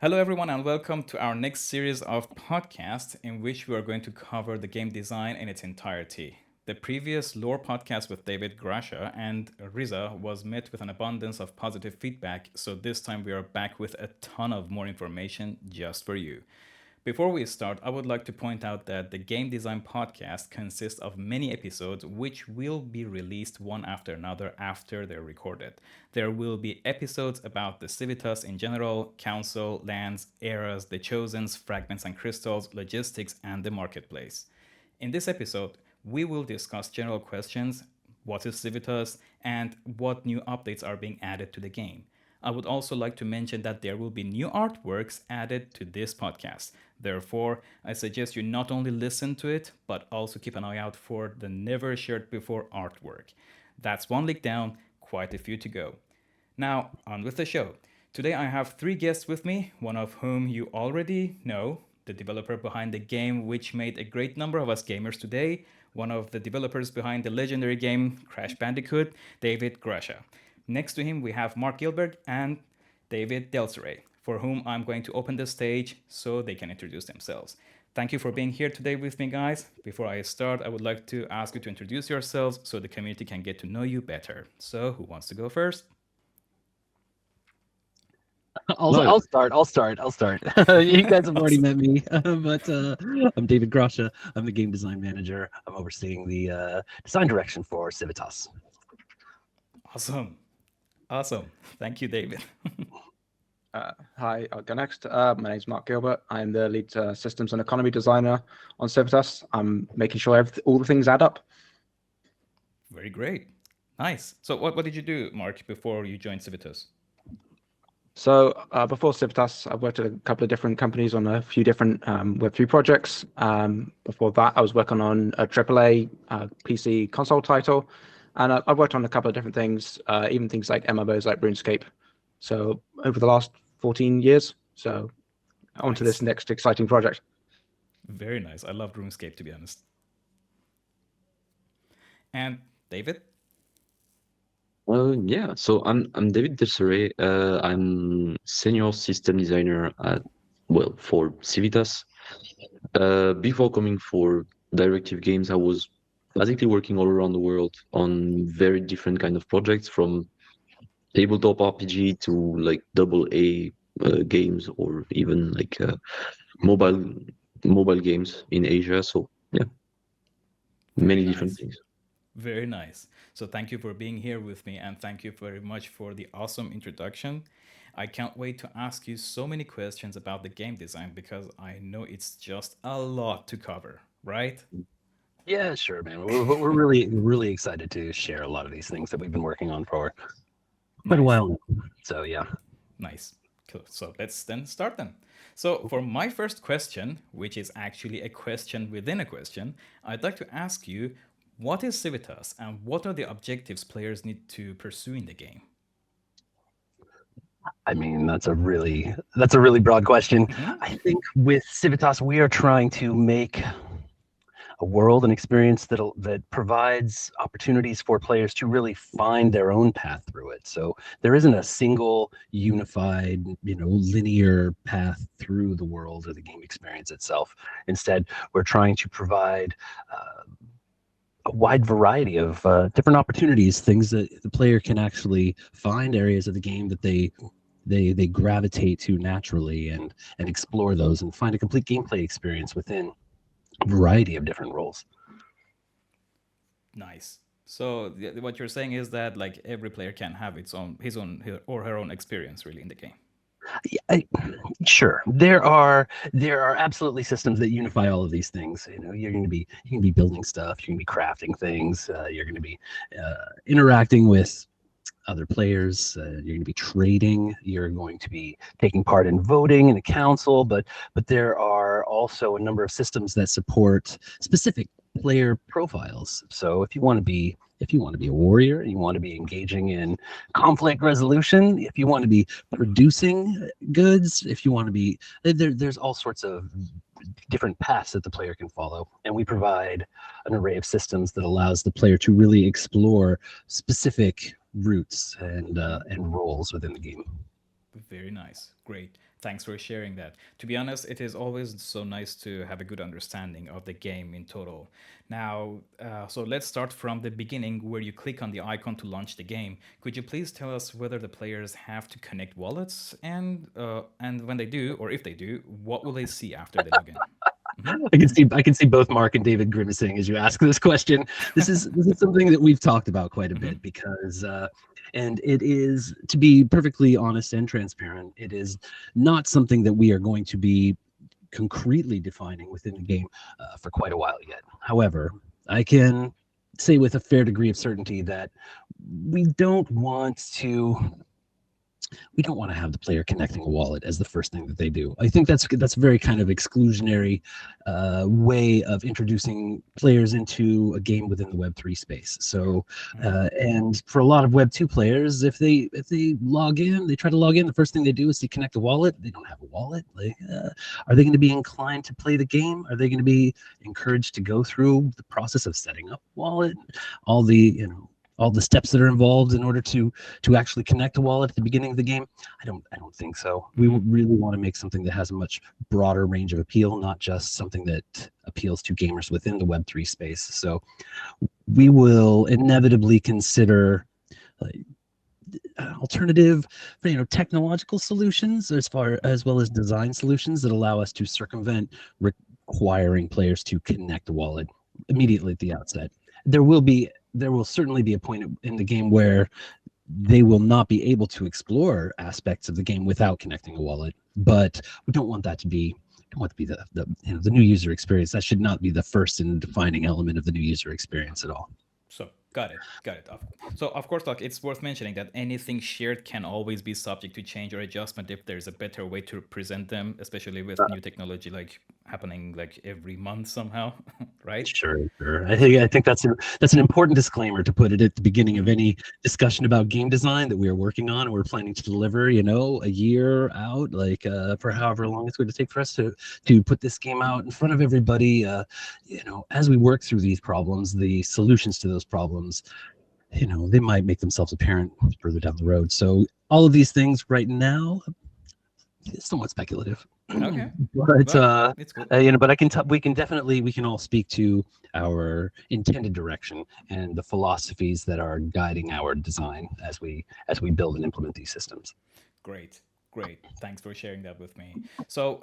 Hello, everyone, and welcome to our next series of podcasts in which we are going to cover the game design in its entirety. The previous lore podcast with David Grasha and Riza was met with an abundance of positive feedback, so this time we are back with a ton of more information just for you. Before we start, I would like to point out that the Game Design Podcast consists of many episodes which will be released one after another after they're recorded. There will be episodes about the Civitas in general, council, lands, eras, the Chosens, fragments and crystals, logistics, and the marketplace. In this episode, we will discuss general questions, what is Civitas, and what new updates are being added to the game. I would also like to mention that there will be new artworks added to this podcast. Therefore, I suggest you not only listen to it, but also keep an eye out for the never shared before artwork. That's one leak down, quite a few to go. Now, on with the show. Today I have three guests with me, one of whom you already know, the developer behind the game which made a great number of us gamers today, one of the developers behind the legendary game Crash Bandicoot, David Grasha. Next to him, we have Mark Gilbert and David Delceray, for whom I'm going to open the stage so they can introduce themselves. Thank you for being here today with me, guys. Before I start, I would like to ask you to introduce yourselves so the community can get to know you better. So, who wants to go first? I'll start. You guys have already Awesome. met me, but I'm David Grasha. I'm the game design manager. I'm overseeing the design direction for Civitas. Awesome. Awesome. Thank you, David. Hi, I'll go next. My name's Mark Gilbert. I'm the lead systems and economy designer on Civitas. I'm making sure all the things add up. Very great. Nice. So, what did you do, Mark, before you joined Civitas? So before Civitas, I've worked at a couple of different companies on a few different Web3 projects. Before that, I was working on a AAA PC console title, and I've worked on a couple of different things, even things like MMOs like RuneScape. So over the last 14 years, so on to this next exciting project. Very nice. I love RuneScape, to be honest. And David? So I'm David Desiree. I'm senior system designer for Civitas. Before coming for Directive Games, I was basically working all around the world on very different kind of projects, from tabletop RPG to like double A games, or even like mobile games in Asia. So yeah, many different things. Very nice. So thank you for being here with me, and thank you very much for the awesome introduction. I can't wait to ask you so many questions about the game design because I know it's just a lot to cover, right? Yeah, sure, man. We're really excited to share a lot of these things that we've been working on for quite a Nice. while now. So yeah. Nice. Cool. So let's then start then. So for my first question, which is actually a question within a question, I'd like to ask you, what is Civitas and what are the objectives players need to pursue in the game? I mean, that's a really broad question. I think with Civitas, we are trying to make a world and experience that provides opportunities for players to really find their own path through it. So there isn't a single unified, linear path through the world or the game experience itself. Instead, we're trying to provide a wide variety of different opportunities, things that the player can actually find areas of the game that they gravitate to naturally, and explore those and find a complete gameplay experience within a variety of different roles. Nice. So what you're saying is that like every player can have his or her own experience really in the game. Sure, there are absolutely systems that unify all of these things. You can be building stuff, you can be crafting things, you're going to be interacting with other players, you're going to be trading, you're going to be taking part in voting in a council, but there are also a number of systems that support specific player profiles. So if you want to be a warrior, you want to be engaging in conflict resolution, if you want to be producing goods, if you want to be there's all sorts of different paths that the player can follow, and we provide an array of systems that allows the player to really explore specific routes and roles within the game. Very nice. Great. Thanks for sharing that. To be honest, it is always so nice to have a good understanding of the game in total. Now, so let's start from the beginning where you click on the icon to launch the game. Could you please tell us whether the players have to connect wallets, and when they do, or if they do, what will they see after they log in? I can see both Mark and David grimacing as you ask this question. This is something that we've talked about quite a bit because and it is, to be perfectly honest and transparent, it is not something that we are going to be concretely defining within the game for quite a while yet. However, I can say with a fair degree of certainty that we don't want to have the player connecting a wallet as the first thing that they do. I think that's a very kind of exclusionary way of introducing players into a game within the Web3 space. So, and for a lot of Web2 players, if they log in, they try to log in, the first thing they do is to connect a wallet. They don't have a wallet. Like, are they going to be inclined to play the game? Are they going to be encouraged to go through the process of setting up a wallet? All the steps that are involved in order to actually connect a wallet at the beginning of the game? I don't think so. We really want to make something that has a much broader range of appeal, not just something that appeals to gamers within the Web3 space. So we will inevitably consider alternative, technological solutions as well as design solutions that allow us to circumvent requiring players to connect a wallet immediately at the outset. There will certainly be a point in the game where they will not be able to explore aspects of the game without connecting a wallet. But we don't want that to be the new user experience. That should not be the first and defining element of the new user experience at all. So got it. So of course, like, it's worth mentioning that anything shared can always be subject to change or adjustment if there's a better way to present them, especially with new technology like happening like every month somehow, right? Sure. I think that's an important disclaimer to put it at the beginning of any discussion about game design that we are working on and we're planning to deliver, a year out, like for however long it's going to take for us to put this game out in front of everybody. As we work through these problems, the solutions to those problems, they might make themselves apparent further down the road. So all of these things right now, it's somewhat speculative. Okay. But Well, it's cool. but we can all speak to our intended direction and the philosophies that are guiding our design as we build and implement these systems. Great. Thanks for sharing that with me. So,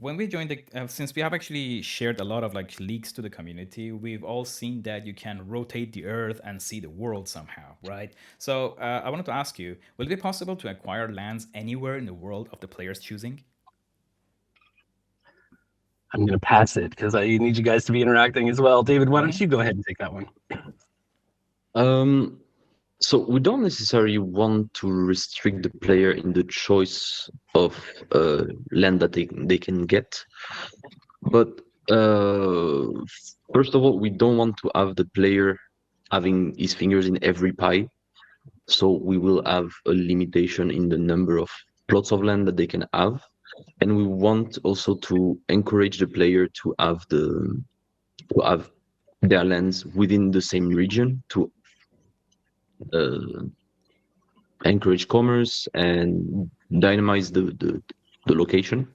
when we joined since we have actually shared a lot of leaks to the community, we've all seen that you can rotate the Earth and see the world somehow, right? So, I wanted to ask you, will it be possible to acquire lands anywhere in the world of the player's choosing? I'm going to pass it because I need you guys to be interacting as well. David, why don't you go ahead and take that one? So we don't necessarily want to restrict the player in the choice of land that they can get. But first of all, we don't want to have the player having his fingers in every pie. So we will have a limitation in the number of plots of land that they can have. And we want also to encourage the player to have their lands within the same region to encourage commerce and dynamize the location.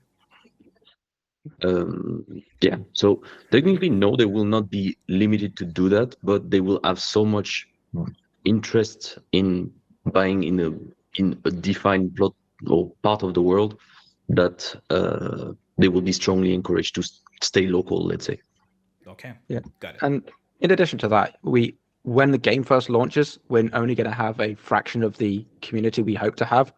So technically, no, they will not be limited to do that, but they will have so much interest in buying in a defined plot or part of the world that they will be strongly encouraged to stay local, let's say. Okay. Yeah. Got it. And in addition to that, when the game first launches, we're only going to have a fraction of the community we hope to have.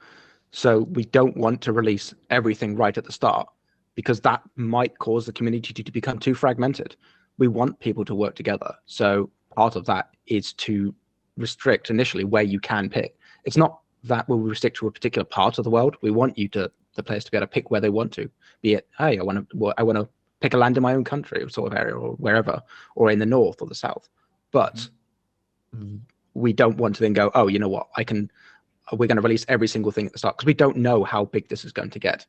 So we don't want to release everything right at the start because that might cause the community to become too fragmented. We want people to work together. So part of that is to restrict initially where you can pick. It's not that we'll restrict to a particular part of the world. We want the players to be able to pick where they want to, be it, hey, I want to pick a land in my own country sort of area or wherever, or in the north or the south. But we don't want to then go, oh, you know what, we're going to release every single thing at the start because we don't know how big this is going to get.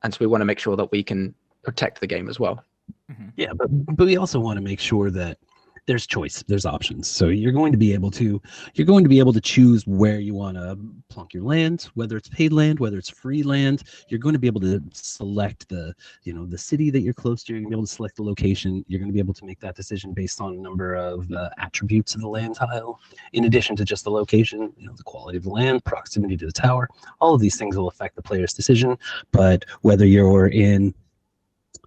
And so we want to make sure that we can protect the game as well. Yeah, but we also want to make sure that there's choice, there's options. So you're going to be able to choose where you want to plunk your land, whether it's paid land, whether it's free land. You're going to be able to select the city that you're close to. You're going to be able to select the location. You're going to be able to make that decision based on a number of attributes of the land tile, in addition to just the location, the quality of the land, proximity to the tower. All of these things will affect the player's decision. But whether you're in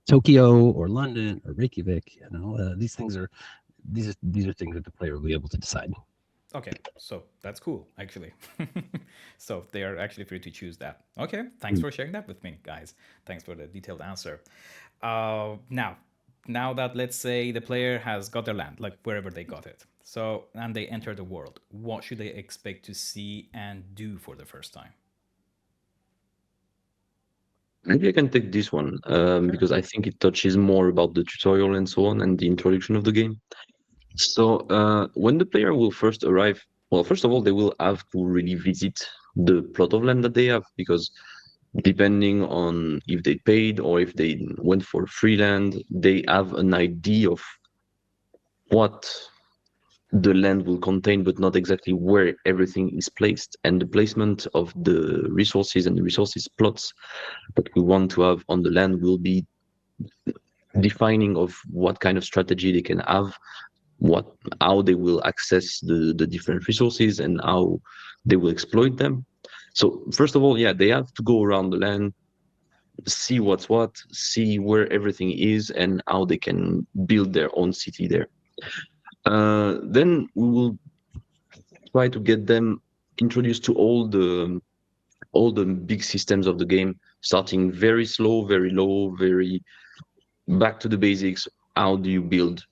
Tokyo or London or Reykjavik, these are things that the player will be able to decide. Okay, so that's cool, actually. So they are actually free to choose that. Okay, thanks for sharing that with me, guys. Thanks for the detailed answer. Now that, let's say, the player has got their land, like wherever they got it, and they enter the world, what should they expect to see and do for the first time? Maybe I can take this one because I think it touches more about the tutorial and so on and the introduction of the game. So when the player will first arrive, well, first of all, they will have to really visit the plot of land that they have, because depending on if they paid or if they went for free land, they have an idea of what the land will contain, but not exactly where everything is placed. And the placement of the resources and the resources plots that we want to have on the land will be defining of what kind of strategy they can have, how they will access the different resources and how they will exploit them. So first of all, they have to go around the land, see what's what, see where everything is, and how they can build their own city there. Then we will try to get them introduced to all the big systems of the game, starting very slow, very low, very back to the basics. How do you build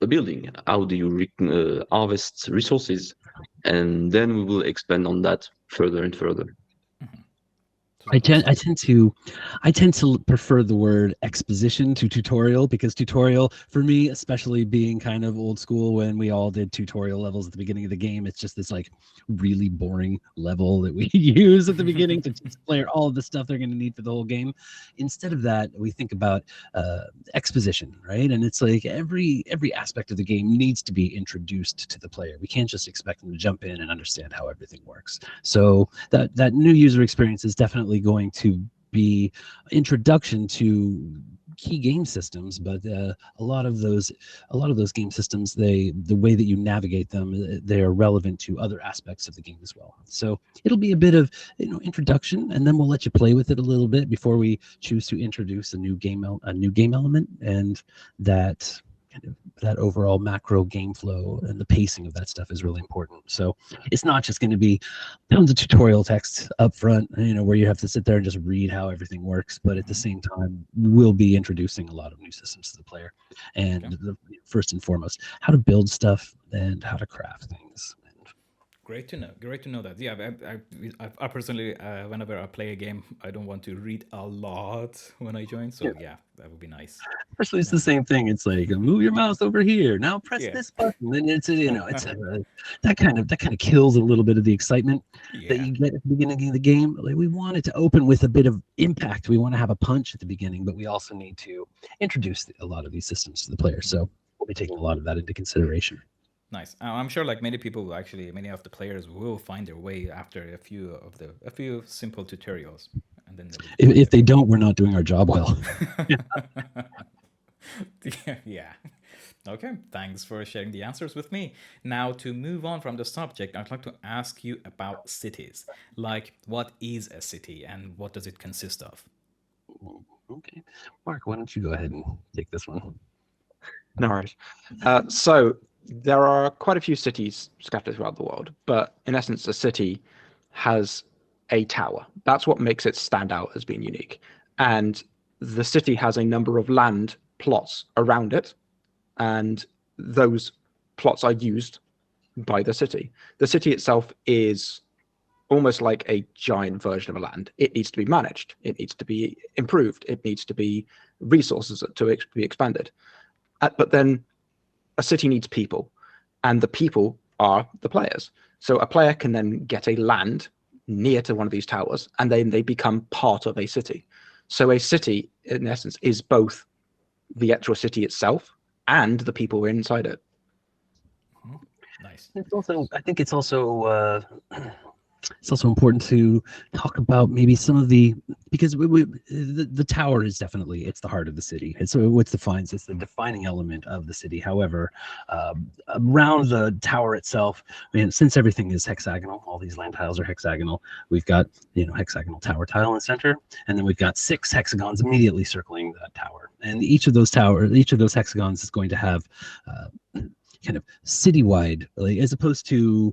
a building? How do you harvest resources? And then we will expand on that further and further. I tend to prefer the word exposition to tutorial, because tutorial, for me, especially being kind of old school when we all did tutorial levels at the beginning of the game, it's just this like really boring level that we use at the beginning to teach the player all of the stuff they're going to need for the whole game. Instead of that, we think about exposition, right? And it's like every aspect of the game needs to be introduced to the player. We can't just expect them to jump in and understand how everything works. So that new user experience is definitely going to be introduction to key game systems, but a lot of those game systems, the way that you navigate them, they are relevant to other aspects of the game as well. So it'll be a bit of introduction, and then we'll let you play with it a little bit before we choose to introduce a new game element, and that overall macro game flow and the pacing of that stuff is really important. So it's not just going to be tons of tutorial text up front, where you have to sit there and just read how everything works. But at the same time, we'll be introducing a lot of new systems to the player. And first and foremost, how to build stuff and how to craft things. Great to know that. Yeah, I personally, whenever I play a game, I don't want to read a lot when I join. So yeah, that would be nice. Especially, it's the same thing. It's like, move your mouse over here. Now press this button. And it's that kind of kills a little bit of the excitement that you get at the beginning of the game. Like, we want it to open with a bit of impact. We want to have a punch at the beginning, but we also need to introduce a lot of these systems to the player. So we'll be taking a lot of that into consideration. Nice. I'm sure many of the players will find their way after a few simple tutorials, and then if they don't, we're not doing our job well. Yeah. Okay. Thanks for sharing the answers with me. Now, to move on from the subject, I'd like to ask you about cities. Like, what is a city and what does it consist of? Okay, Mark, why don't you go ahead and take this one? No worries. So there are quite a few cities scattered throughout the world, but in essence, a city has a tower. That's what makes it stand out as being unique. And the city has a number of land plots around it, and those plots are used by the city. The city itself is almost like a giant version of a land. It needs to be managed. It needs to be improved. It needs to be resources to be expanded. But then a city needs people, and the people are the players. So a player can then get a land near to one of these towers, and then they become part of a city. So a city, in essence, is both the actual city itself and the people who are inside it. Nice. It's also, I think it's also important to talk about maybe some of because the tower is definitely, it's the heart of the city. It's the defining element of the city. However, around the tower itself, I mean, since everything is hexagonal, all these land tiles are hexagonal. We've got, hexagonal tower tile in the center, and then we've got 6 hexagons immediately circling that tower. And each of those hexagons is going to have kind of citywide, like, as opposed to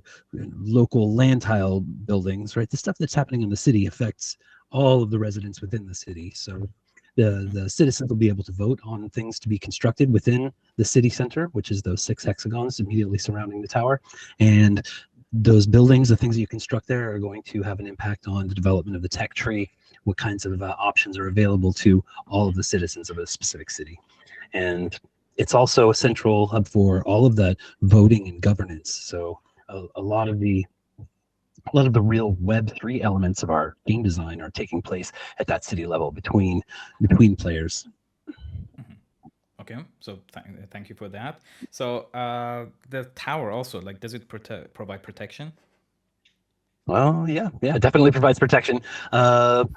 local land tile buildings, right? The stuff that's happening in the city affects all of the residents within the city. So the citizens will be able to vote on things to be constructed within the city center, which is those 6 hexagons immediately surrounding the tower. And those buildings, the things that you construct there, are going to have an impact on the development of the tech tree, what kinds of options are available to all of the citizens of a specific city. And it's also a central hub for all of that voting and governance. So a lot of the real Web3 elements of our game design are taking place at that city level between players. Okay, so thank you for that. So the tower also, like, does it provide protection? Well, yeah, it definitely provides protection. But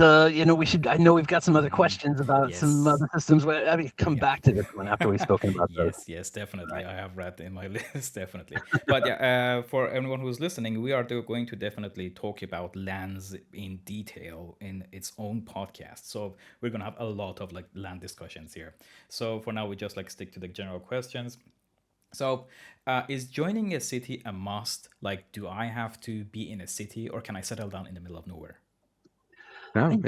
I know we've got some other questions about some other systems. I mean, come back to this one after we've spoken about those. Yes, definitely. I have read in my list, definitely. But yeah, for everyone who's listening, we are going to definitely talk about lands in detail in its own podcast. So we're gonna have a lot of like land discussions here. So for now, we just like stick to the general questions. So, is joining a city a must? Like, do I have to be in a city, or can I settle down in the middle of nowhere? No,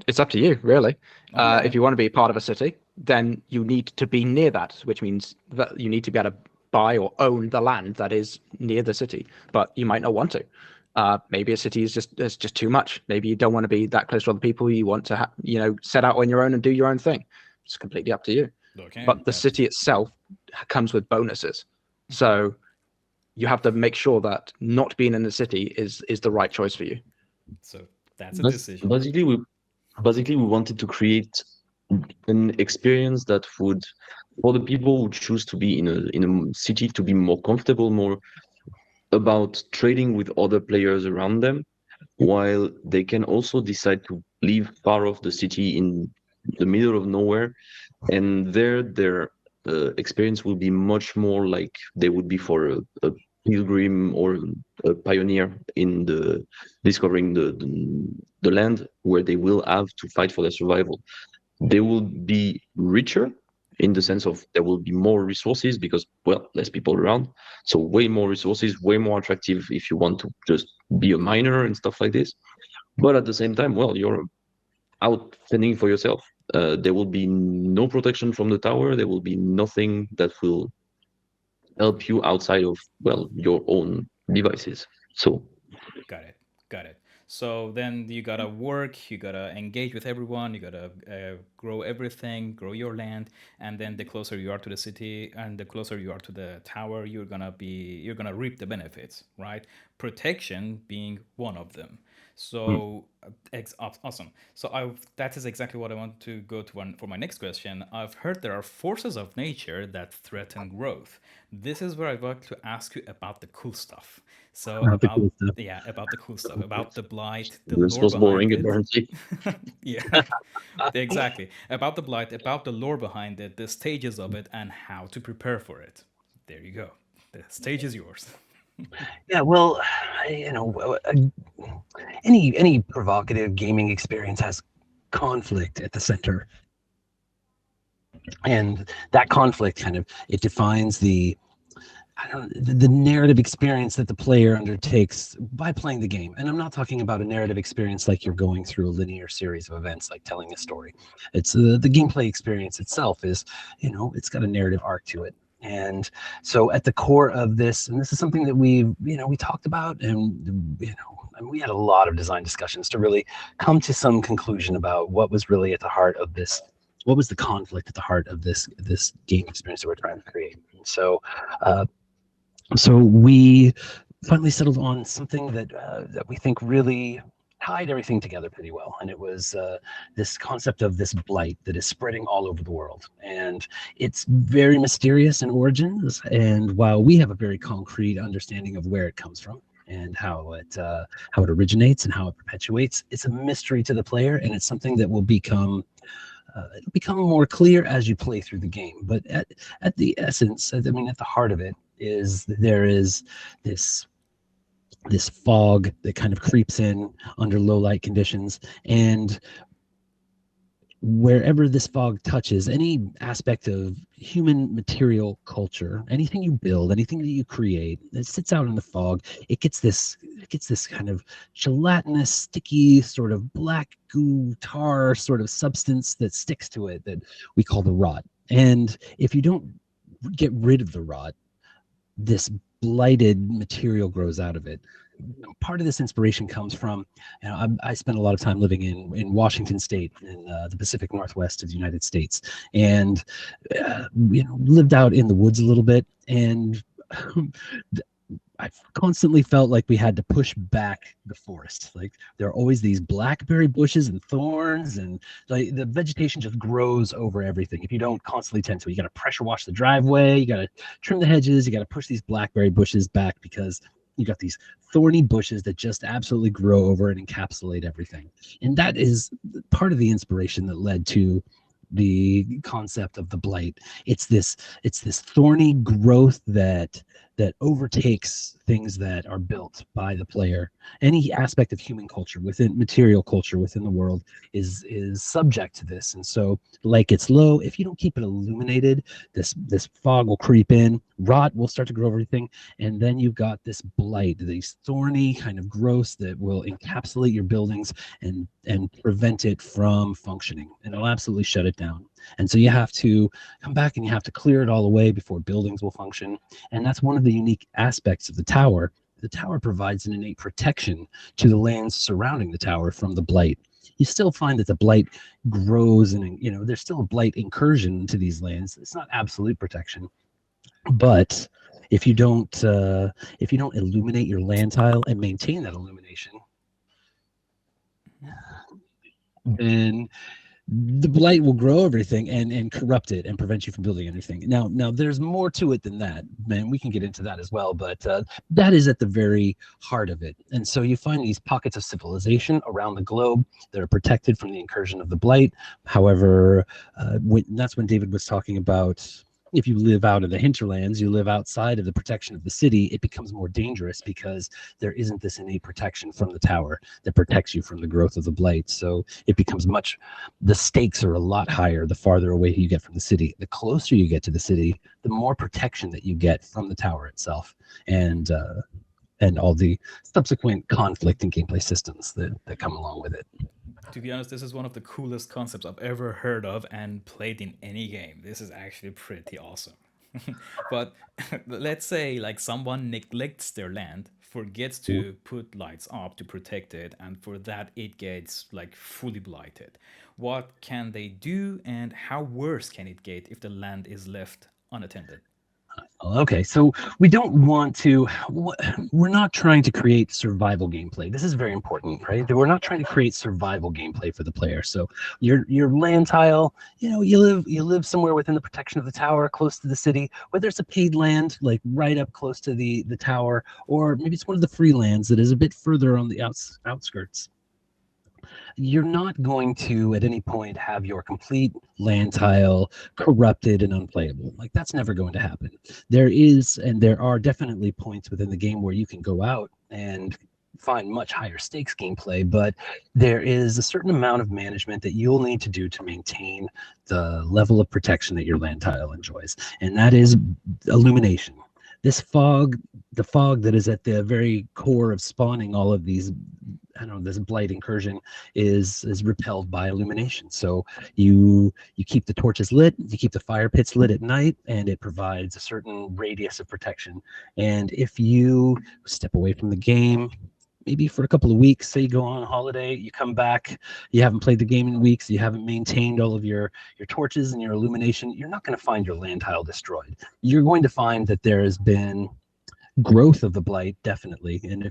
it's up to you, really. Okay. If you want to be part of a city, then you need to be near that, which means that you need to be able to buy or own the land that is near the city. But you might not want to. Maybe a city is just too much. Maybe you don't want to be that close to other people. You want to, set out on your own and do your own thing. It's completely up to you. Okay. But the city itself comes with bonuses. So you have to make sure that not being in the city is the right choice for you. So that's a decision. Basically, we wanted to create an experience that would, for the people who choose to be in a city, to be more comfortable, more about trading with other players around them, while they can also decide to live far off the city in the middle of nowhere, and their experience will be much more like they would be for a pilgrim or a pioneer in the discovering the land where they will have to fight for their survival. They will be richer in the sense of there will be more resources because, well, less people around. So way more resources, way more attractive if you want to just be a miner and stuff like this. But at the same time, well, you're out fending for yourself. There will be no protection from the tower. There will be nothing that will help you outside of, well, your own devices. So Got it. So then you gotta work, you gotta engage with everyone, you gotta grow everything, grow your land, and then the closer you are to the city and the closer you are to the tower, you're gonna reap the benefits, right? Protection being one of them. So awesome. So that is exactly what I want to go to for my next question. I've heard there are forces of nature that threaten growth. This is where I'd like to ask you about the cool stuff. So about the cool stuff, about the blight, the this lore was boring, behind it. apparently. Yeah, exactly. About the blight, about the lore behind it, the stages of it, and how to prepare for it. There you go. The stage is yours. Yeah, well, any provocative gaming experience has conflict at the center, and that conflict it defines the narrative experience that the player undertakes by playing the game. And I'm not talking about a narrative experience like you're going through a linear series of events, like telling a story. It's the gameplay experience itself is, it's got a narrative arc to it. And so at the core of this, and this is something that we talked about, and we had a lot of design discussions to really come to some conclusion about what was really at the heart of this. What was the conflict at the heart of this game experience that we're trying to create? So, so we finally settled on something that we think really tied everything together pretty well. And it was this concept of this blight that is spreading all over the world. And it's very mysterious in origins. And while we have a very concrete understanding of where it comes from and how it originates and how it perpetuates, it's a mystery to the player, and it's something that will become it'll become more clear as you play through the game. But at the essence, I mean, at the heart of it is there is this fog that kind of creeps in under low light conditions, and wherever this fog touches any aspect of human material culture, anything you build, anything that you create, it sits out in the fog. It gets this kind of gelatinous, sticky, sort of black goo tar sort of substance that sticks to it that we call the rot. And if you don't get rid of the rot, this blighted material grows out of it. Part of this inspiration comes from, I spent a lot of time living in Washington State, in the Pacific Northwest of the United States, and lived out in the woods a little bit, and I constantly felt like we had to push back the forest. Like there are always these blackberry bushes and thorns, and like the vegetation just grows over everything. If you don't constantly tend to it, you got to pressure wash the driveway, you got to trim the hedges, you got to push these blackberry bushes back because you got these thorny bushes that just absolutely grow over and encapsulate everything. And that is part of the inspiration that led to the concept of the blight. It's this thorny growth that overtakes things that are built by the player. Any aspect of human culture, within material culture within the world, is subject to this. And so, like it's low, if you don't keep it illuminated, this fog will creep in, rot will start to grow everything, and then you've got this blight, these thorny kind of growths that will encapsulate your buildings and prevent it from functioning, and it'll absolutely shut it down. And so you have to come back and you have to clear it all away before buildings will function. And that's one of the unique aspects of the tower. The tower provides an innate protection to the lands surrounding the tower from the blight. You still find that the blight grows, and there's still a blight incursion into these lands. It's not absolute protection, but if you don't illuminate your land tile and maintain that illumination, then the blight will grow everything and corrupt it and prevent you from building anything. Now there's more to it than that, man. We can get into that as well, but that is at the very heart of it. And so you find these pockets of civilization around the globe that are protected from the incursion of the blight. However, that's when David was talking about, if you live out in the hinterlands, you live outside of the protection of the city, it becomes more dangerous because there isn't this innate protection from the tower that protects you from the growth of the blight. So it becomes the stakes are a lot higher the farther away you get from the city. The closer you get to the city, the more protection that you get from the tower itself, and all the subsequent conflict and gameplay systems that come along with it. To be honest, this is one of the coolest concepts I've ever heard of and played in any game. This is actually pretty awesome. But let's say like someone neglects their land, forgets to put lights up to protect it, and for that it gets like fully blighted. What can they do, and how worse can it get if the land is left unattended? Okay, so we don't want to, we're not trying to create survival gameplay. This is very important, right? We're not trying to create survival gameplay for the player. So your land tile, you live somewhere within the protection of the tower, close to the city, whether it's a paid land, like right up close to the tower, or maybe it's one of the free lands that is a bit further on the outskirts. You're not going to at any point have your complete land tile corrupted and unplayable. Like that's never going to happen. There are definitely points within the game where you can go out and find much higher stakes gameplay, but there is a certain amount of management that you'll need to do to maintain the level of protection that your land tile enjoys, and that is illumination. This fog, the fog that is at the very core of spawning all of these, this blight incursion is repelled by illumination. So you keep the torches lit, you keep the fire pits lit at night, and it provides a certain radius of protection. And if you step away from the game, maybe for a couple of weeks, say you go on holiday, you come back, you haven't played the game in weeks, you haven't maintained all of your torches and your illumination, you're not going to find your land tile destroyed. You're going to find that there has been growth of the blight, definitely. And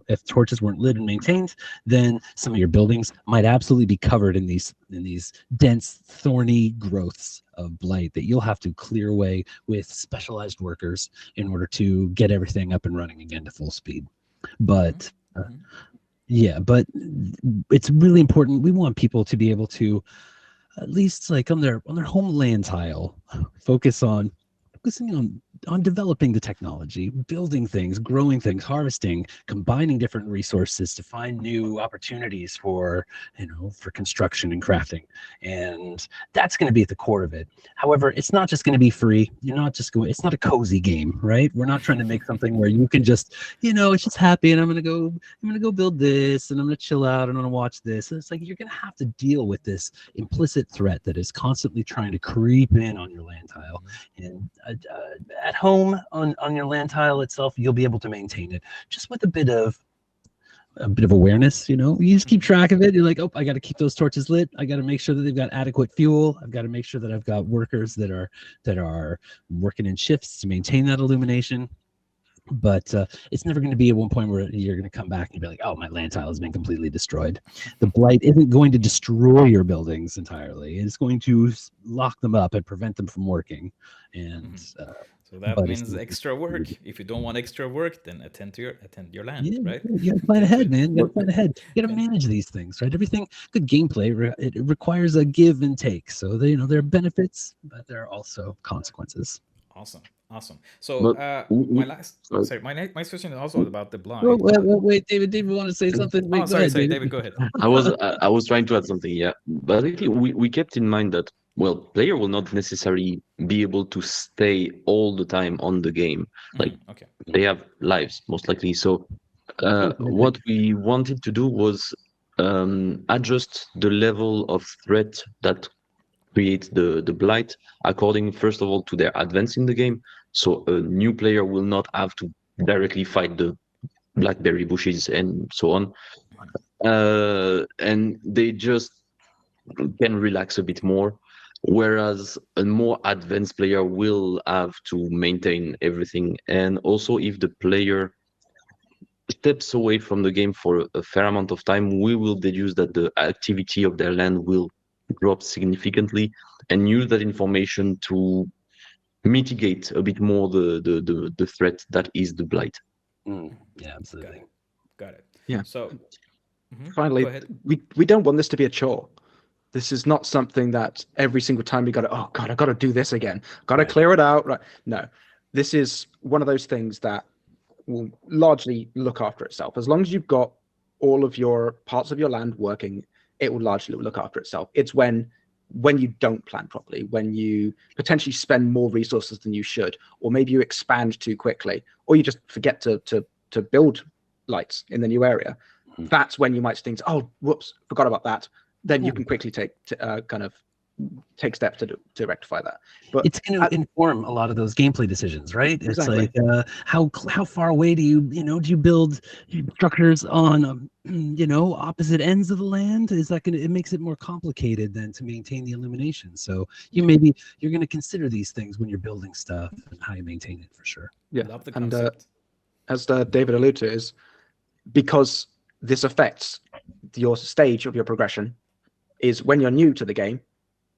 if torches weren't lit and maintained, then some of your buildings might absolutely be covered in these dense, thorny growths of blight that you'll have to clear away with specialized workers in order to get everything up and running again to full speed. But but it's really important. We want people to be able to, at least like on their homeland tile, focusing on developing the technology, building things, growing things, harvesting, combining different resources to find new opportunities for construction and crafting. And that's going to be at the core of it. However, it's not just going to be free. It's not a cozy game, right? We're not trying to make something where you can just, it's just happy and I'm going to go build this and I'm going to chill out and I'm going to watch this. And it's like, you're going to have to deal with this implicit threat that is constantly trying to creep in on your land tile. And at home on your land tile itself, you'll be able to maintain it just with a bit of awareness. You just keep track of it. You're like, oh, I got to keep those torches lit. I got to make sure that they've got adequate fuel. I've got to make sure that I've got workers that are working in shifts to maintain that illumination. But it's never going to be at one point where you're going to come back and be like, oh, my land tile has been completely destroyed. The blight isn't going to destroy your buildings entirely. It's going to lock them up and prevent them from working. And so that means extra work. If you don't want extra work, then attend your land, right? You got to plan ahead, man. You got to plan ahead. You got to manage these things, right? Everything, good gameplay, it requires a give and take. So there are benefits, but there are also consequences. Awesome. So my next question is also about the blight. Wait, David. David, want to say something? Wait, sorry, David, go ahead. I was trying to add something. Yeah, but we kept in mind that player will not necessarily be able to stay all the time on the game. Like they have lives most likely. So what we wanted to do was adjust the level of threat that creates the blight according, first of all, to their advance in the game. So a new player will not have to directly fight the blackberry bushes and so on, and they just can relax a bit more. Whereas a more advanced player will have to maintain everything. And also, if the player steps away from the game for a fair amount of time, we will deduce that the activity of their land will drop significantly, and use that information to mitigate a bit more the threat that is the blight. Yeah, absolutely. Got it. Yeah. So finally, we don't want this to be a chore. This is not something that every single time we got to, oh God, I got to do this again. Got to clear it out. Right. No, this is one of those things that will largely look after itself. As long as you've got all of your parts of your land working, it will largely look after itself. It's when you don't plan properly, when you potentially spend more resources than you should, or maybe you expand too quickly, or you just forget to build lights in the new area. That's when you might think, oh, whoops, forgot about that. Then you can quickly take steps to rectify that. But it's going to inform a lot of those gameplay decisions, right? Exactly. It's like how far away do you build structures on opposite ends of the land? Is that it makes it more complicated than to maintain the illumination? So you're going to consider these things when you're building stuff and how you maintain it, for sure. Yeah, and as David alluded to, is because this affects your stage of your progression. Is when you're new to the game,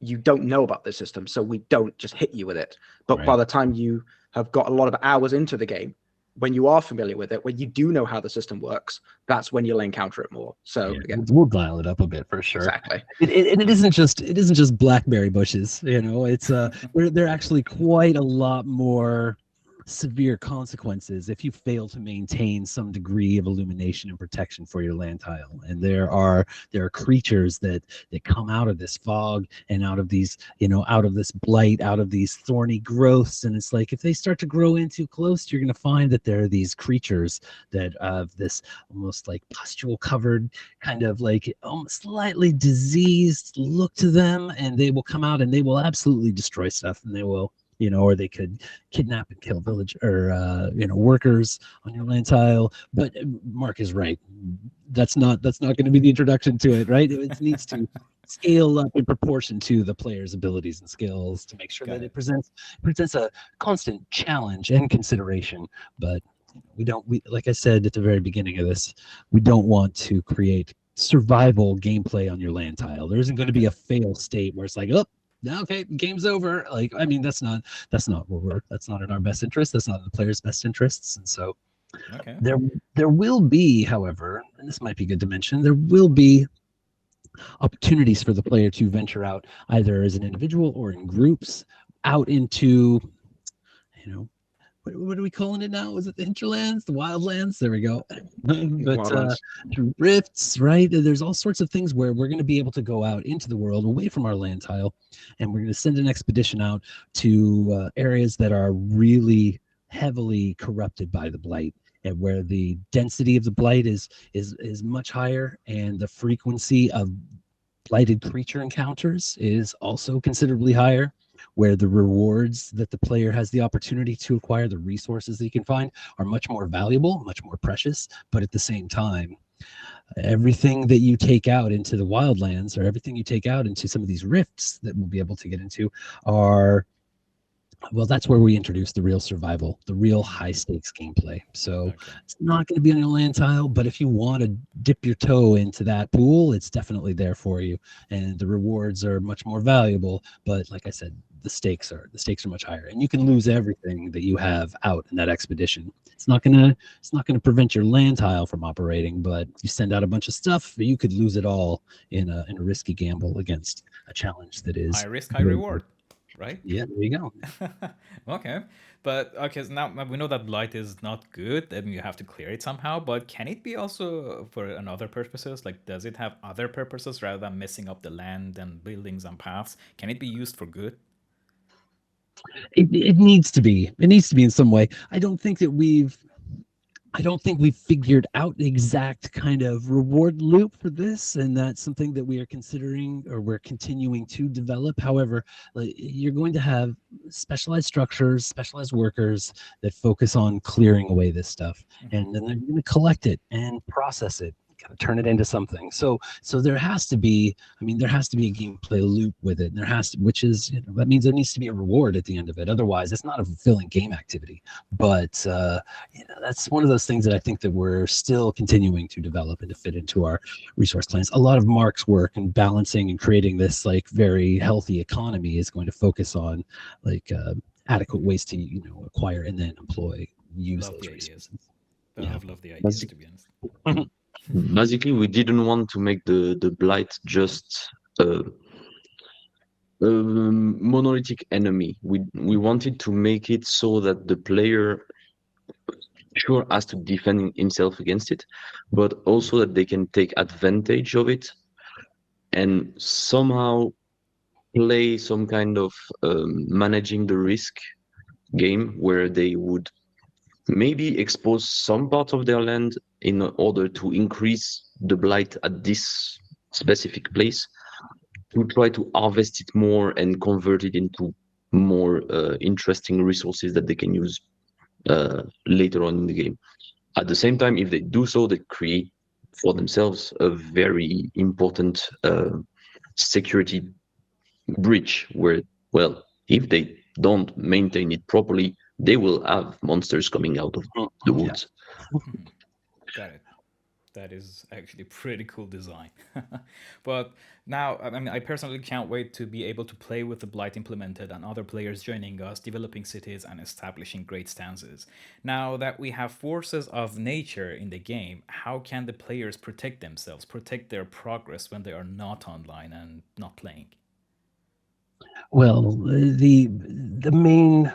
you don't know about this system, so we don't just hit you with it. But by the time you have got a lot of hours into the game, when you are familiar with it, when you do know how the system works, that's when you'll encounter it more. So again, we'll dial it up a bit for sure. Exactly. It isn't just blackberry bushes. It's they're actually quite a lot more severe consequences if you fail to maintain some degree of illumination and protection for your land tile. And there are creatures that come out of this fog and out of these out of this blight, out of these thorny growths. And it's like if they start to grow in too close, you're going to find that there are these creatures that have this almost like pustule covered kind of like slightly diseased look to them, and they will come out and they will absolutely destroy stuff, and they will or they could kidnap and kill village or workers on your land tile. But Mark is right. That's not going to be the introduction to it, right? It needs to scale up in proportion to the player's abilities and skills to make sure that it presents a constant challenge and consideration. But we like I said at the very beginning of this, we don't want to create survival gameplay on your land tile. There isn't going to be a fail state where it's like, oh, okay, game's over. Like, I mean, that's not in our best interest. That's not in the player's best interests. And so Okay. there will be, however, and this might be good to mention, there will be opportunities for the player to venture out either as an individual or in groups out into, what are we calling it now? Is it the hinterlands, the wildlands? There we go. But Wildlands. rifts, right? There's all sorts of things where we're going to be able to go out into the world away from our land tile, and we're going to send an expedition out to areas that are really heavily corrupted by the blight, and where the density of the blight is much higher, and the frequency of blighted creature encounters is also considerably higher, where the rewards that the player has the opportunity to acquire, the resources that you can find, are much more valuable, much more precious. But at the same time, everything that you take out into the wildlands, or everything you take out into some of these rifts that we'll be able to get into, are, well, that's where we introduce the real survival, the real high stakes gameplay. So Okay. it's not going to be on your land tile, but if you want to dip your toe into that pool, it's definitely there for you, and the rewards are much more valuable. But like I said, the stakes are much higher, and you can lose everything that you have out in that expedition. It's not gonna prevent your land tile from operating, but you send out a bunch of stuff, you could lose it all in a risky gamble against a challenge that is High risk, high reward, right? Yeah, there you go. Okay. But okay, so now we know that blight is not good and you have to clear it somehow, but can it be also for another purposes? Like, does it have other purposes rather than messing up the land and buildings and paths? Can it be used for good? It needs to be. It needs to be in some way. I don't think we've figured out the exact kind of reward loop for this, and that's something that we are considering, or we're continuing to develop. However, you're going to have specialized structures, specialized workers that focus on clearing away this stuff, and then they're going to collect it and process it, kind of turn it into something. So there has to be, a gameplay loop with it. Which is, that means there needs to be a reward at the end of it. Otherwise, it's not a fulfilling game activity. But that's one of those things that I think that we're still continuing to develop and to fit into our resource plans. A lot of Mark's work in balancing and creating this like very healthy economy is going to focus on like adequate ways to acquire and then use Love those the resources. ideas. But Yeah. I've loved the ideas, to be honest. Basically, we didn't want to make the blight just a monolithic enemy. We wanted to make it so that the player sure has to defend himself against it, but also that they can take advantage of it and somehow play some kind of managing the risk game where they would maybe expose some part of their land in order to increase the blight at this specific place, to try to harvest it more and convert it into more interesting resources that they can use later on in the game. At the same time, if they do so, they create for themselves a very important security breach where, well, if they don't maintain it properly, they will have monsters coming out of the woods. Got it. That is actually pretty cool design. But now, I mean, I personally can't wait to be able to play with the Blight implemented and other players joining us, developing cities and establishing great stances. Now that we have forces of nature in the game, how can the players protect themselves, protect their progress when they are not online and not playing? Well, the main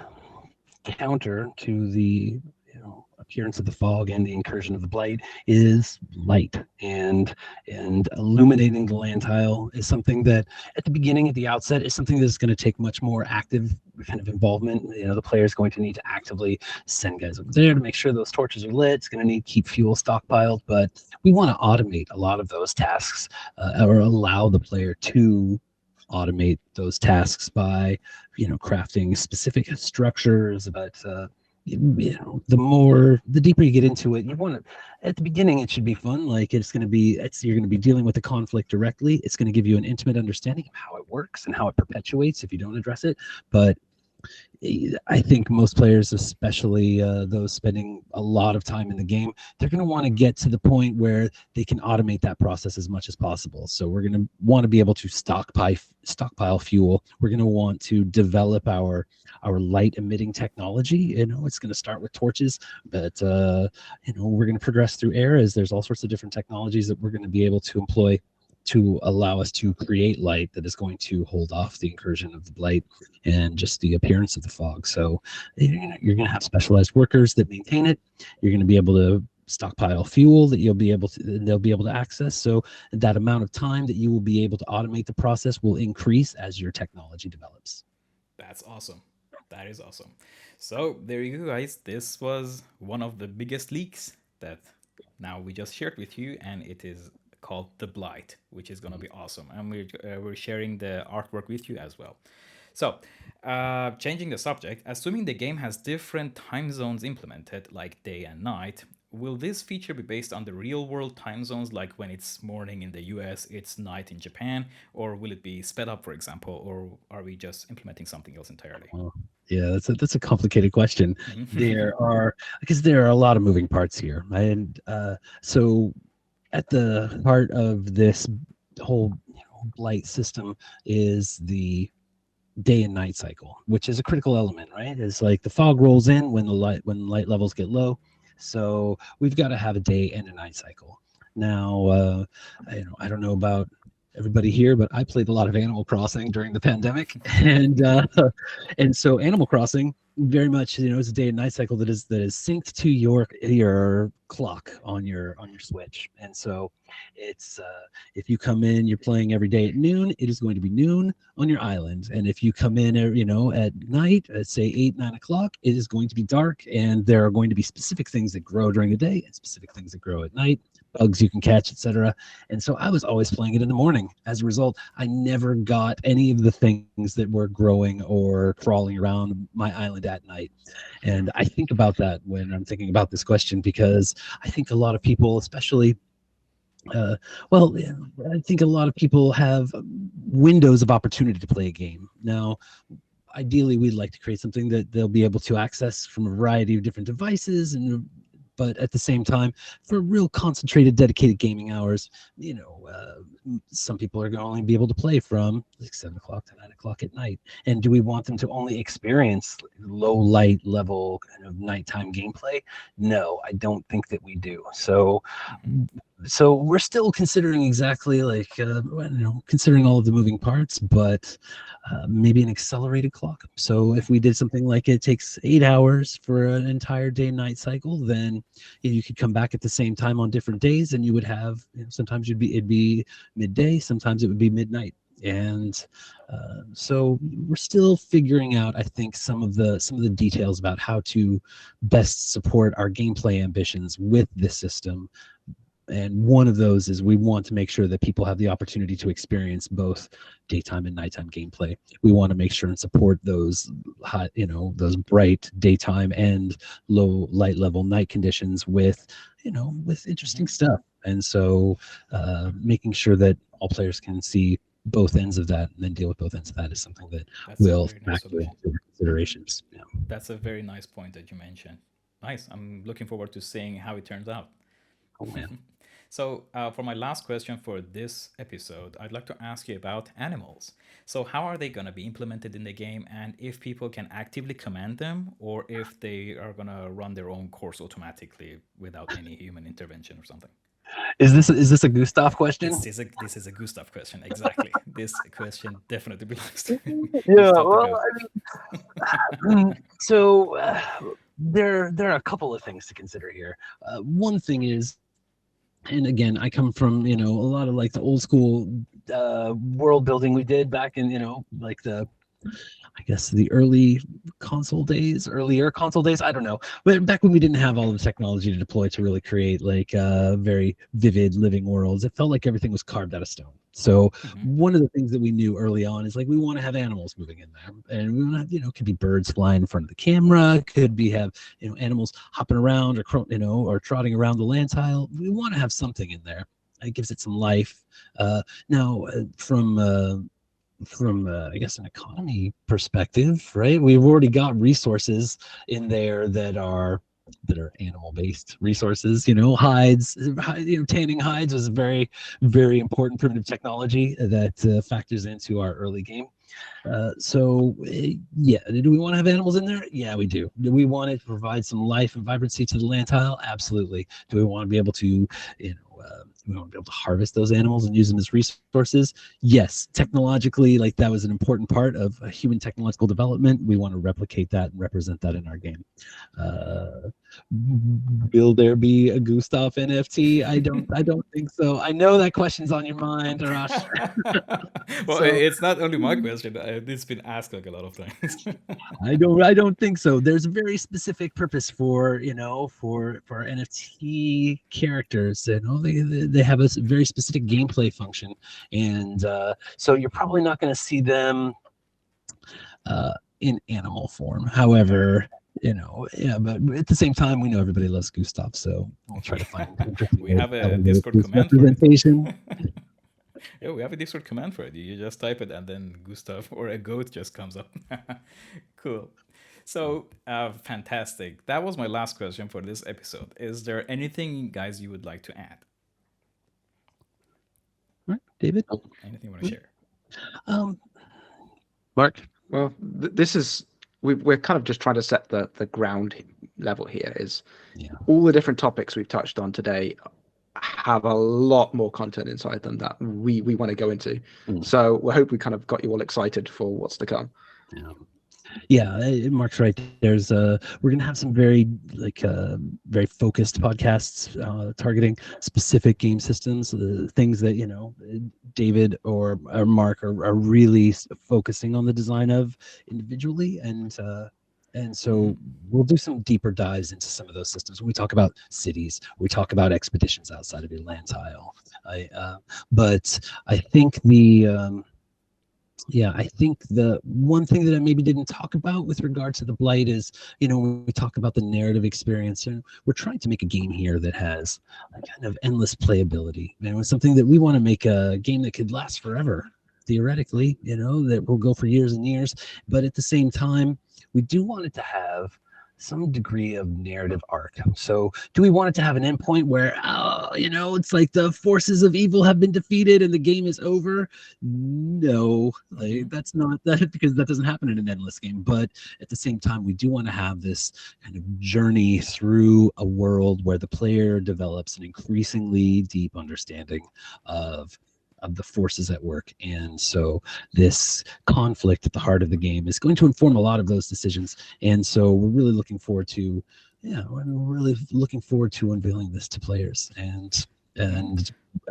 counter to the appearance of the fog and the incursion of the blight is light, and illuminating the land tile is something that at the outset is something that's going to take much more active kind of involvement. The player is going to need to actively send guys over there to make sure those torches are lit. It's going to need to keep fuel stockpiled, but we want to automate a lot of those tasks, or allow the player to automate those tasks by crafting specific structures. But the deeper you get into it, you want to, at the beginning it should be fun. Like you're going to be dealing with the conflict directly. It's going to give you an intimate understanding of how it works and how it perpetuates if you don't address it. But I think most players, especially those spending a lot of time in the game, they're going to want to get to the point where they can automate that process as much as possible. So we're going to want to be able to stockpile fuel. We're going to want to develop our light emitting technology. It's going to start with torches, but we're going to progress through air, as there's all sorts of different technologies that we're going to be able to employ to allow us to create light that is going to hold off the incursion of the blight and just the appearance of the fog. So you're going to have specialized workers that maintain it. You're going to be able to stockpile fuel that they'll be able to access. So that amount of time that you will be able to automate the process will increase as your technology develops. That's awesome. That is awesome. So there you go, guys. This was one of the biggest leaks that now we just shared with you, and it is called The Blight, which is going to be awesome. And we're sharing the artwork with you as well. So, changing the subject, assuming the game has different time zones implemented, like day and night, will this feature be based on the real world time zones, like when it's morning in the US, it's night in Japan, or will it be sped up, for example, or are we just implementing something else entirely? Well, yeah, that's a complicated question. There are a lot of moving parts here, and so at the heart of this whole blight system is the day and night cycle, which is a critical element, right? It's like the fog rolls in when light levels get low, so we've got to have a day and a night cycle. Now, I don't know about everybody here, but I played a lot of Animal Crossing during the pandemic, and so Animal Crossing very much is a day and night cycle that is synced to your clock on your Switch. And so it's if you come in, you're playing every day at noon, it is going to be noon on your island. And if you come in at night at say 8-9 o'clock, it is going to be dark, and there are going to be specific things that grow during the day and specific things that grow at night, bugs you can catch, etc. And so I was always playing it in the morning. As a result, I never got any of the things that were growing or crawling around my island at night. And I think about that when I'm thinking about this question, because I think a lot of people, especially I think a lot of people have windows of opportunity to play a game. Now, ideally, we'd like to create something that they'll be able to access from a variety of different devices, but at the same time, for real concentrated, dedicated gaming hours, some people are going to only be able to play from like 7 o'clock to 9 o'clock at night. And do we want them to only experience low light level kind of nighttime gameplay? No, I don't think that we do. So we're still considering exactly considering all of the moving parts, but maybe an accelerated clock. So if we did something like it takes 8 hours for an entire day-night cycle, then you could come back at the same time on different days, and you would have sometimes it'd be midday, sometimes it would be midnight. And so we're still figuring out, I think, some of the details about how to best support our gameplay ambitions with this system. And one of those is we want to make sure that people have the opportunity to experience both daytime and nighttime gameplay. We want to make sure and support those hot, those bright daytime and low light level night conditions with interesting stuff. And so making sure that all players can see both ends of that and then deal with both ends of that is something that will factor into considerations. Yeah. That's a very nice point that you mentioned. Nice. I'm looking forward to seeing how it turns out. Oh, man. So for my last question for this episode, I'd like to ask you about animals. So how are they going to be implemented in the game, and if people can actively command them, or if they are going to run their own course automatically without any human intervention or something? Is this a Gustav question? This is a Gustav question, exactly. This question definitely belongs to yeah. Well, so there are a couple of things to consider here. One thing is, and again, I come from a lot of like the old school world building we did back in like the earlier console days. I don't know, but back when we didn't have all the technology to deploy to really create like very vivid living worlds, it felt like everything was carved out of stone. So one of the things that we knew early on is like we want to have animals moving in there, and we want to have could be birds flying in front of the camera, could be have animals hopping around or trotting around the land tile. We want to have something in there. It gives it some life. Now from I guess an economy perspective, right? We've already got resources in there that are animal based resources. Hides. Tanning hides was a very, very important primitive technology that factors into our early game. Yeah, do we want to have animals in there? Yeah, we do. Do we want it to provide some life and vibrancy to the land tile? Absolutely. Do we want to be able to, we want to be able to harvest those animals and use them as resources? Yes, technologically, like that was an important part of a human technological development. We want to replicate that and represent that in our game. Will there be a Gustav NFT? I don't think so. I know that question's on your mind, Arash. Well, So- it's not only my question. It's been asked like a lot of times. I don't think so. There's a very specific purpose for NFT characters. They have a very specific gameplay function, and so you're probably not going to see them in animal form. However, but at the same time, we know everybody loves Gustav, so we'll try to find. We have a Discord command for it. representation. Yeah, we have a Discord command for it. You just type it, and then Gustav or a goat just comes up. Cool. So, fantastic. That was my last question for this episode. Is there anything, guys, you would like to add? Right, David? Anything you want to share? Mark? Well, this is we're kind of just trying to set the ground level here. Is all the different topics we've touched on today have a lot more content inside them that we want to go into. So we hope we kind of got you all excited for what's to come. Yeah, Mark's right. There's we're gonna have some very very focused podcasts targeting specific game systems, the things that David or Mark are really focusing on the design of individually, and so we'll do some deeper dives into some of those systems. We talk about cities, we talk about expeditions outside of your land tile. But I think I think the one thing that I maybe didn't talk about with regard to the Blight is, when we talk about the narrative experience, we're trying to make a game here that has a kind of endless playability. It's something that we want to make a game that could last forever, theoretically, that will go for years and years. But at the same time, we do want it to have some degree of narrative arc. So do we want it to have an endpoint where, it's like the forces of evil have been defeated and the game is over? No, that's not that, because that doesn't happen in an endless game. But at the same time, we do want to have this kind of journey through a world where the player develops an increasingly deep understanding of the forces at work. And so this conflict at the heart of the game is going to inform a lot of those decisions. And so we're really looking forward to unveiling this to players and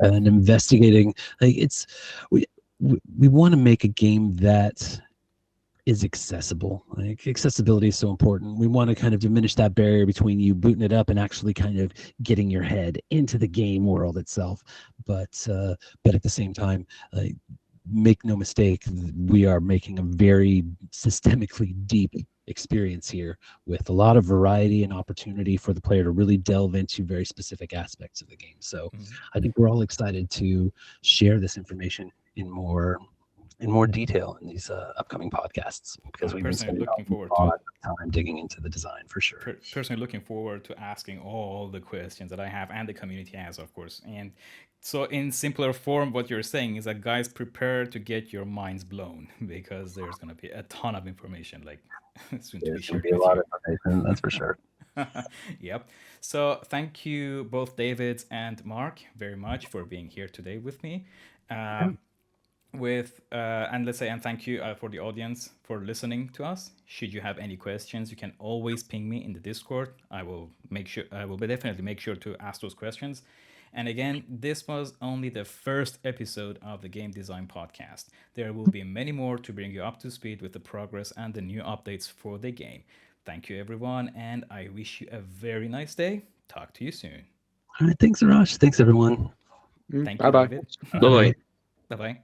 investigating. We want to make a game that is accessible. Accessibility is so important. We want to kind of diminish that barrier between you booting it up and actually kind of getting your head into the game world itself. But at the same time, make no mistake, we are making a very systemically deep experience here with a lot of variety and opportunity for the player to really delve into very specific aspects of the game. So I think we're all excited to share this information in more detail in these upcoming podcasts, because we've been spending looking forward a lot of time digging into the design for sure. Personally looking forward to asking all the questions that I have and the community has, of course. And so in simpler form, what you're saying is that, guys, prepare to get your minds blown, because there's going to be a ton of information soon to be shared with you. A lot of information, that's for sure. Yep. So thank you both David and Mark very much for being here today with me. And thank you for the audience for listening to us. Should you have any questions, you can always ping me in the Discord. I will definitely make sure to ask those questions. And again, this was only the first episode of the Game Design Podcast. There will be many more to bring you up to speed with the progress and the new updates for the game. Thank you, everyone, and I wish you a very nice day. Talk to you soon. All right, thanks, Arash. Thanks, everyone. Thank you, Bye-bye. David. Bye-bye. Bye-bye.